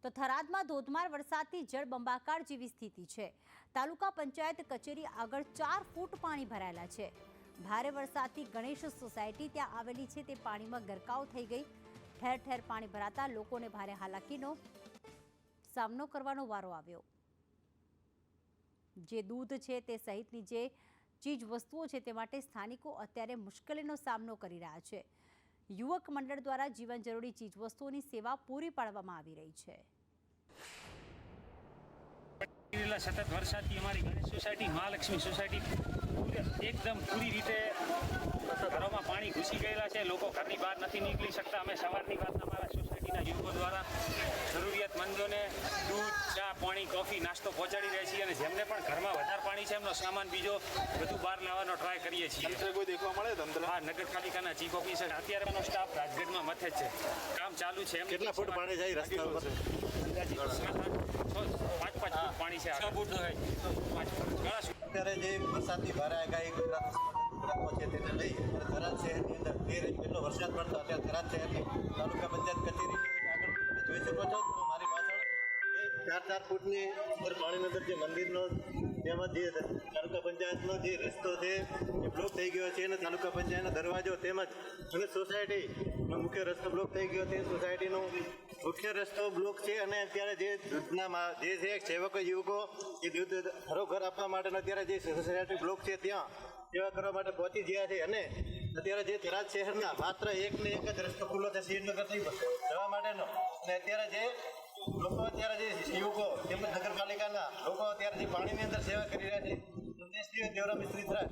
તો થરાદમાં ધોધમાર વરસાદથી જળબંબાકાર જેવી સ્થિતિ છે। તાલુકા પંચાયત કચેરી આગળ 4 ફૂટ પાણી ભરાયેલા છે। ભારે વરસાદથી ગણેશ સોસાયટી ત્યાં આવેલી છે તે પાણીમાં ગરકાવ થઈ ગઈ। ઠેર ઠેર પાણી ભરાતા લોકોને ભારે હાલાકીનો સામનો કરવાનો વારો આવ્યો। જે દૂધ છે તે સહિતની જે ચીજ વસ્તુઓ છે તે માટે સ્થાનિકો અત્યારે મુશ્કેલીનો સામનો કરી રહ્યા છે। યુવક મંડળ દ્વારા જીવન જરૂરી ચીજ વસ્તુઓની સેવા પૂરી પાડવામાં આવી રહી છે। સતત વરસાદથી અમારી ગણેશ સોસાયટી મહાલક્ષ્મી સોસાયટી એકદમ પૂરી રીતે ઘરોમાં પાણી ઘૂસી ગયેલા છે। લોકો ઘરની બહાર નથી નીકળી શકતા। અમે સવારની વાત અમારા સોસાયટીના યુવકો દ્વારા જરૂરિયાતમંદોને દૂધ, ચા, પાણી, કોફી, નાસ્તો પહોંચાડી રહ્યા છીએ અને જેમને પણ ઘરમાં વધારે પાણી છે એમનો સામાન બીજો બધું બહાર લાવવાનો ટ્રાય કરીએ છીએ। કોઈ દેખવા મળે તંત્ર? હા, નગરપાલિકાના ચીફ ઓફિસર અત્યારે એનો સ્ટાફ રાજગઢમાં મથે છે, કામ ચાલુ છે। કેટલા ફૂટ પાણી જાય રસ્તા ઉપર? 5 ફૂટ પાણી છે। 6 ફૂટ અત્યારે જે વરસાદની ભારે આગાહી ગુજરાતમાં છે તેને લઈ થરાદ શહેરની અંદર 13 ઇંચ જેટલો વરસાદ પડતો અત્યારે થરાદ શહેરની તાલુકા પંચાયત કચેરી આગળ તમે જોઈ શકો છો મારી પાછળ એ 4 ફૂટની અંદર પાણીની અંદર જે મંદિરનો તેમજ જે તાલુકા પંચાયતનો જે રસ્તો છે એ બ્લોક થઈ ગયો છે અને તાલુકા પંચાયતનો દરવાજો તેમજ અને સોસાયટીનો મુખ્ય રસ્તો બ્લોક થઈ ગયો છે। સોસાયટીનો મુખ્ય રસ્તો બ્લોક છે અને અત્યારે જે દૂધના જે છે સેવકો યુવકો એ દૂધ ઘરોઘર આપવા માટેનો અત્યારે જે સોસાયટી બ્લોક છે ત્યાં સેવા કરવા માટે પહોંચી ગયા છે અને અત્યારે જે થરાદ શહેરના માત્ર એક ને એક જ રસ્તો ખુલ્લો છે શ્રીનગરથી જવા માટેનો અને અત્યારે જે લોકો અત્યારે જે યુવકો તેમજ નગરપાલિકાના લોકો અત્યારે જે પાણીની અંદર સેવા કરી રહ્યા છે દેવરામ મિસ્ત્રી થરાદ।